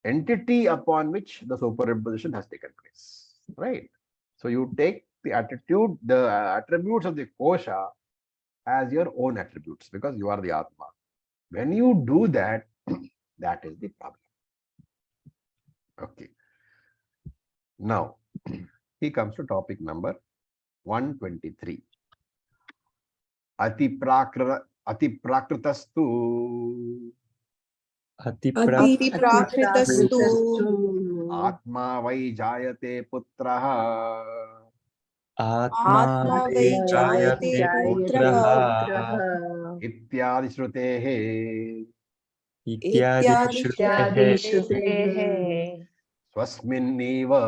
entity upon which the superimposition has taken place, right? So you take the attributes of the kosha as your own attributes because you are the Atma. When you do that, that is the problem. Okay. Now, he comes to topic number 123. Ati prakritastu Atma vai jayate putraha Atma Vijayate Putraha Ityadi shrutehe Ityadi Shrutehe Swasminniva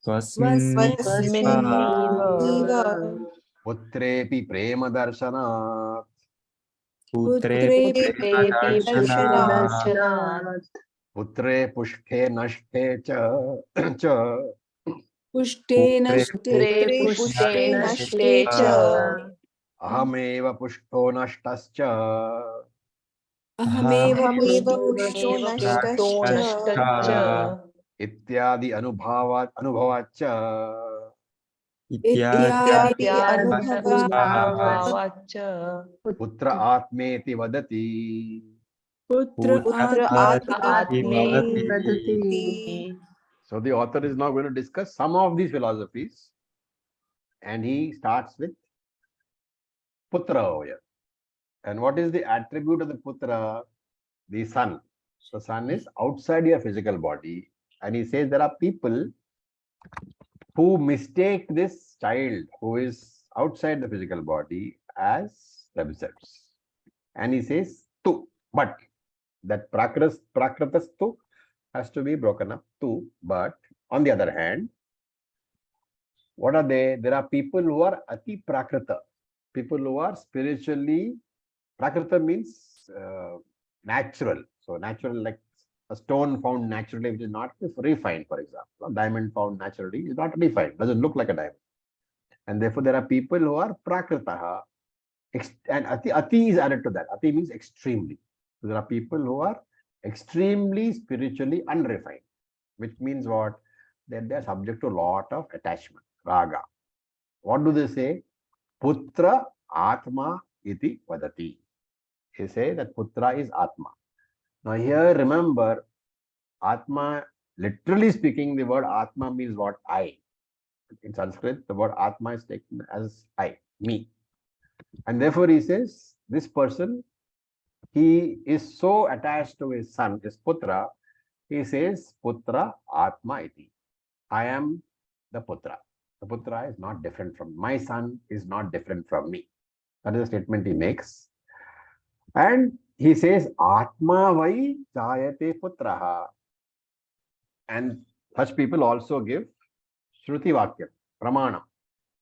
Swasminniva Putrepi prema darshanat Putre Darshanat Putre pushke nashte cha Pushtena Ahameva pushto nashtascha Ahameva pushto nashtascha Ityadi anubhavacha इत्यादि अनुभवाच्च अनुभवाच्च Putra Atmeti Vadati. Putra पुत्र आत्मेति आत्मेति So the author is now going to discuss some of these philosophies, and he starts with Putra over here. And what is the attribute of the Putra? The sun. The sun is outside your physical body, and he says there are people who mistake this child who is outside the physical body as themselves. And he says tu, but that prakratastu has to be broken up tu, but on the other hand, what are they? There are people who are ati prakrita, people who are spiritually, prakrita means natural. So natural, like a stone found naturally, which is not refined, for example. A diamond found naturally is not refined, doesn't look like a diamond. And therefore, there are people who are prakritaha, and ati is added to that. Ati means extremely. So there are people who are extremely spiritually unrefined, which means what? That they are subject to a lot of attachment, raga. What do they say? Putra atma iti vadati. They say that putra is atma. Now here, remember, atma, literally speaking, the word atma means what? I. In Sanskrit, the word atma is taken as I, me. And therefore he says, this person, he is so attached to his son, his putra, he says, putra atma iti. I am the putra. The putra is not different from my son, is not different from me. That is a statement he makes. And he says, atma vai jayate putraha. And such people also give Shruti Vakyam, Pramanam.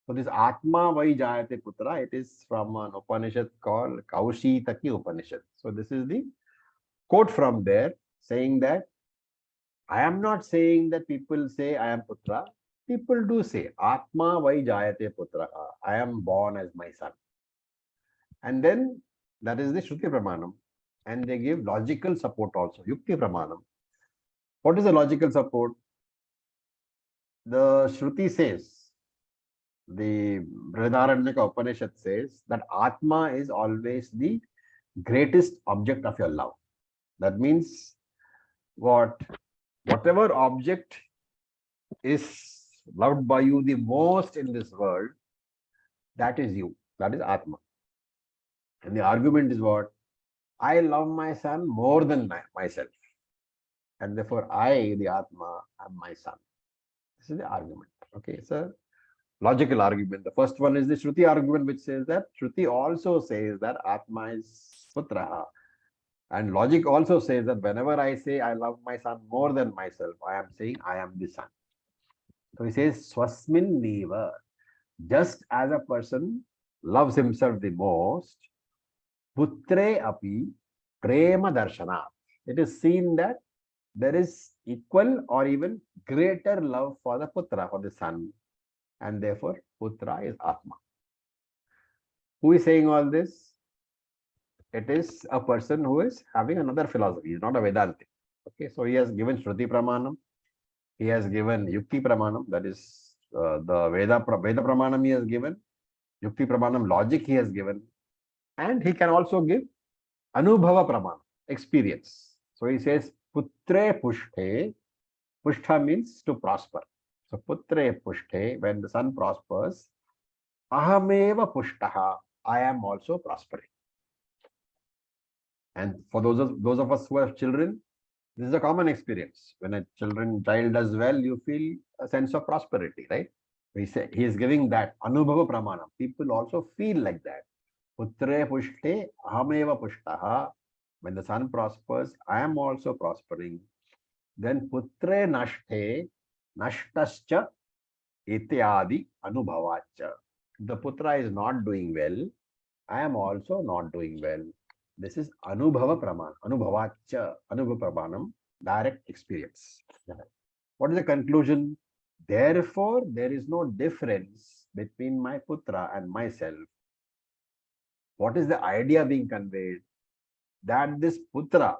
So this Atma Vai Jayate Putra, it is from an Upanishad called Kaushitaki Upanishad. So this is the quote from there saying that I am not saying that people say I am Putra. People do say Atma Vai Jayate Putra. I am born as my son. And then that is the Shruti Pramanam. And they give logical support also, Yukti Pramanam. What is the logical support? The Shruti says, the Brihadaranyaka Upanishad says that Atma is always the greatest object of your love. That means whatever object is loved by you the most in this world, that is you, that is Atma. And the argument is what? I love my son more than myself. And therefore I, the Atma, am my son. This is the argument. Okay, it's a logical argument. The first one is the Shruti argument, which says that Shruti also says that Atma is Putraha. And logic also says that whenever I say I love my son more than myself, I am saying I am the son. So he says Swasmin Neva. Just as a person loves himself the most, Putre api prema darshana. It is seen that there is equal or even greater love for the Putra, for the son. And therefore, Putra is Atma. Who is saying all this? It is a person who is having another philosophy. He is not a Vedantic. Okay, so he has given Shruti Pramanam. He has given Yukti Pramanam. That is the Veda Pramanam he has given. Yukti Pramanam logic he has given. And he can also give Anubhava Pramanam, experience. So he says, Putre Pushte. Pushtha means to prosper. So Putre Pushte, when the son prospers, Ahameva Pushtaha, I am also prospering. And for those of us who have children, this is a common experience. When a child does well, you feel a sense of prosperity, right? We say he is giving that Anubhava Pramana. People also feel like that. Putre Pushte Ahameva Pushtaha. When the son prospers, I am also prospering. Then Putre Nashte Nashtascha Ityadi Anubhavacha. The Putra is not doing well, I am also not doing well. This is Anubhava Praman, Anubhavacha, Anubhava Pramanam, direct experience. What is the conclusion? Therefore, there is no difference between my Putra and myself. What is the idea being conveyed? That this Putra,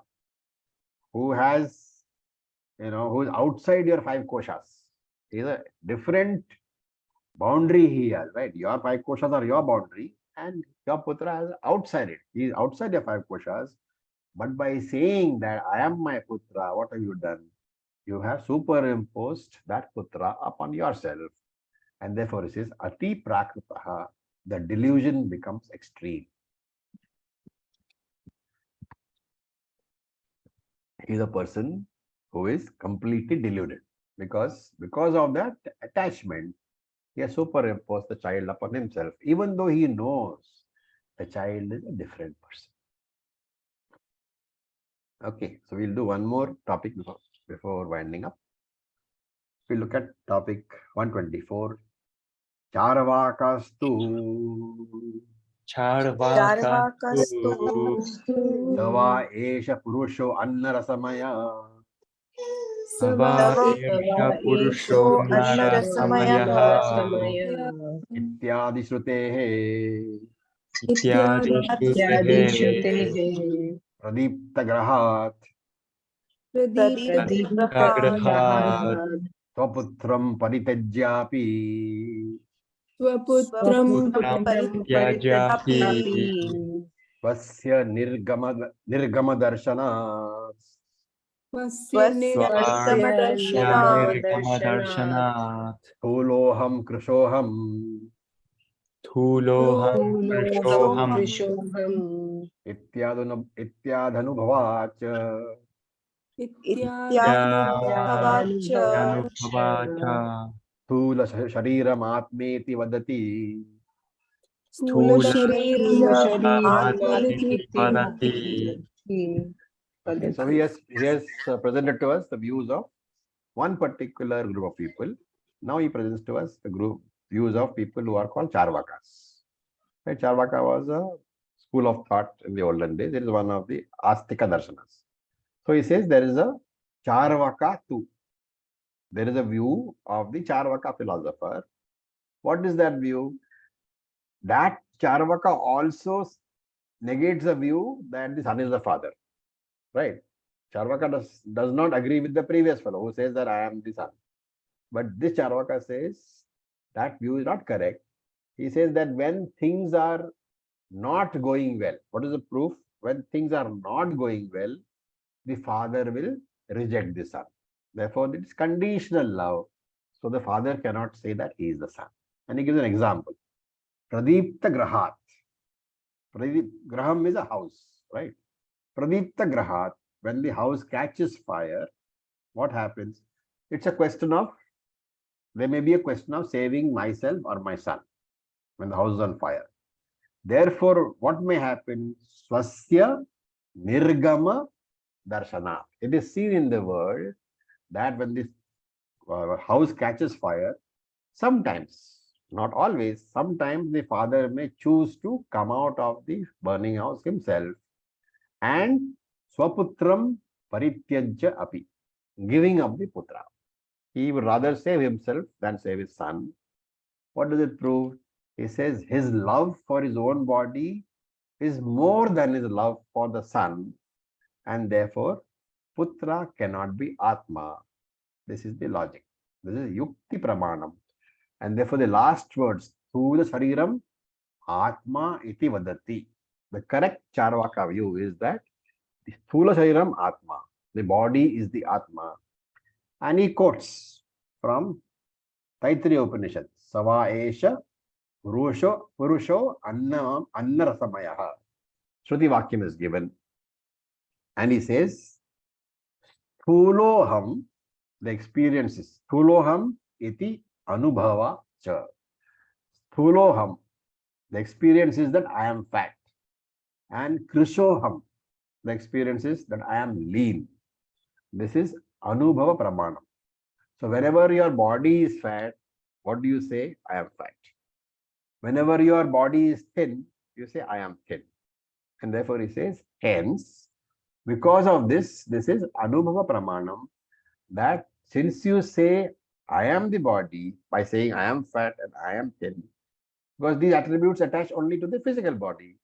who has, who is outside your five koshas, is a different boundary he has, right? Your 5 koshas are your boundary, and your putra is outside it. He is outside your 5 koshas. But by saying that I am my putra, what have you done? You have superimposed that putra upon yourself. And therefore it says ati prakritaha, the delusion becomes extreme. He is a person who is completely deluded because of that attachment, he has superimposed the child upon himself, even though he knows the child is a different person. Okay, so we'll do one more topic before winding up. We look at topic 124. Charvakastu Charvakastu Tava Esha Purusho Annarasamaya Sava Esha Purusho Narasamaya Ityadi Shrutehe Ityadi Shrutehe Pradipta Grahat Grahat Swaputram Paritejyapi Swaputram Tyajyapi Vasya Nirgama Darshana Swasya Nirgamadarshanath Thuloham Krishoham Thuloham Krishoham Ityadhanubhavacha Yanubhavacha Thula Shariram Atmeti Vadati. Sthula Okay, so he has presented to us the views of one particular group of people. Now he presents to us the views of people who are called Charvakas. Right? Charvaka was a school of thought in the olden days. It is one of the Astika Darshanas. So he says there is a Charvaka too. There is a view of the Charvaka philosopher. What is that view? That Charvaka also negates the view that the son is the father. Right? Charvaka does not agree with the previous fellow who says that I am the son. But this Charvaka says that view is not correct. He says that when things are not going well, what is the proof? When things are not going well, the father will reject the son. Therefore, it is conditional love. So the father cannot say that he is the son. And he gives an example. Pradipta Grahat. Graham is a house, right? Pradipta Grahat, when the house catches fire, what happens? It's a question of, there may be a question of saving myself or my son when the house is on fire. Therefore, what may happen? Swasya Nirgama Darshana. It is seen in the world that when this house catches fire, sometimes, not always, sometimes the father may choose to come out of the burning house himself and Swaputram Parityajya Api, giving up the putra. He would rather save himself than save his son. What does it prove? He says his love for his own body is more than his love for the son, and therefore putra cannot be Atma. This is the logic. This is Yukti Pramanam. And therefore the last words, Thula Shariram Atma iti vadati. The correct Charvaka view is that the Thula Shariram Atma, the body is the Atma. And he quotes from Taittiriya Upanishad, Sava Esha Purusho Anna Rasamaya. Shruti Vakyam is given. And he says, Thuloham, the experience is Thuloham iti Anubhava cha. Thuloham, the experience is that I am fat. And Krishoham, the experience is that I am lean. This is Anubhava Pramanam. So whenever your body is fat, what do you say? I am fat. Whenever your body is thin, you say I am thin. And therefore he says, hence, because of this is Anubhava Pramanam, that since you say I am the body by saying I am fat and I am thin, because these attributes attach only to the physical body.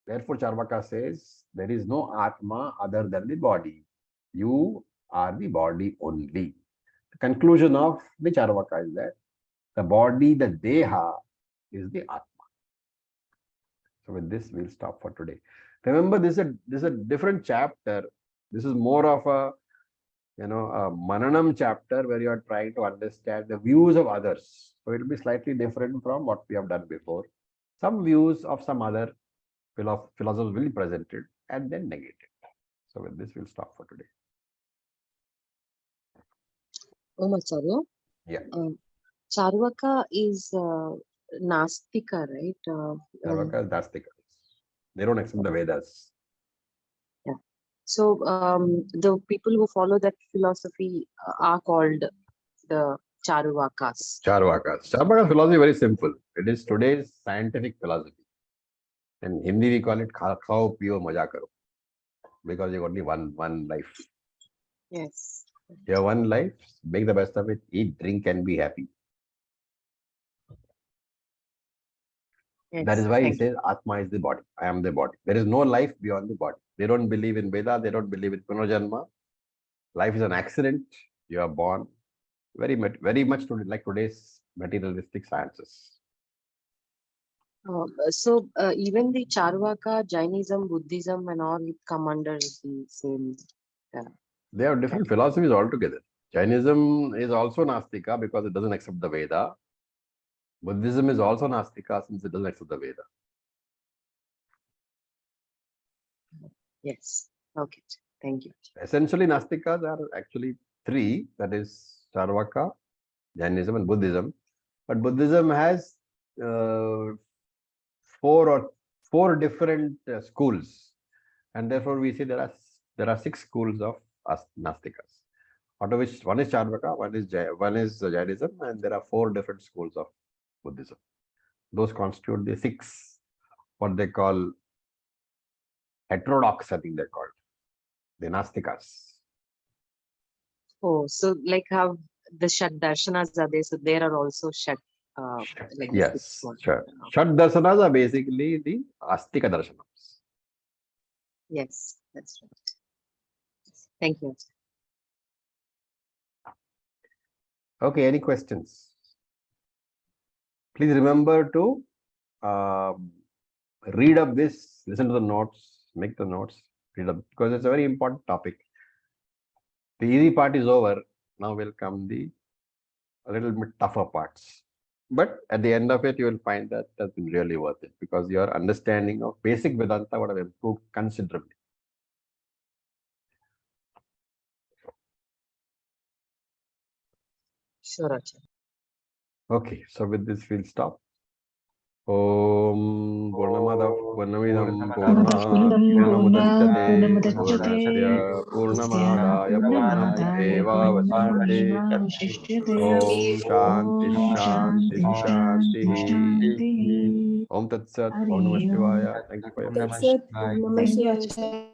Therefore, Charvaka says there is no Atma other than the body. You are the body only. The conclusion of the Charvaka is that The body, the Deha, is the Atma. So with this, we'll stop for today. Remember, this is a different chapter. This is more of a a Mananam chapter where you are trying to understand the views of others. So it will be slightly different from what we have done before. Some views of some other philosophers will be presented and then negated. So with this, we'll stop for today. Acharya. Yeah. Charvaka is Nastika, right? Charvaka is Nastikas. They don't accept the Vedas. Yeah. So the people who follow that philosophy are called the Charvakas. Charvakas. Charvaka philosophy is very simple. It is today's scientific philosophy. In Hindi, we call it khao piyo maja karo. Because you got only one life. Yes. You have one life, make the best of it, eat, drink, and be happy. Yes. That is why he Thank you. says Atma is the body. I am the body. There is no life beyond the body. They don't believe in Veda. They don't believe in Punarjanma. Life is an accident. You are born. Very much like today's materialistic sciences. So even the Charvaka, Jainism, Buddhism, and all come under the same. They have different philosophies altogether. Jainism is also Nastika because it doesn't accept the Veda. Buddhism is also Nastika since it doesn't accept the Veda. Yes. Okay. Thank you. Essentially, Nastikas are actually three, that is Charvaka, Jainism, and Buddhism. But Buddhism has four different schools, and therefore we see there are 6 schools of Nastikas. Out of which one is Charvaka, one is Jainism, and there are 4 different schools of Buddhism. Those constitute the 6, what they call heterodox, I think they're called, the Nastikas. Oh, so like how the Shat Darshanas are there, so there are also Shat. Like the Yes, sixth one. sure. Shat Darsanas are basically the Astika Darshanams. Yes, that's right. Thank you. Okay, any questions? Please remember to read up this, listen to the notes, make the notes, read up, because it's a very important topic. The easy part is over. Now will come the a little bit tougher parts. But at the end of it, you will find that that's been really worth it because your understanding of basic Vedanta would have improved considerably. Sure, Acharya. Okay, so with this, we'll stop. Om Purnamadav Purnamidam Purnamudachyate Purnasya Purnamadaya Purnameva Vasishyate Om Shanti Shanti Shanti Om Tat Sat Om Namah Shivaya. Thank you for your That's it. Namah Thank you, Shivaya. Acharya.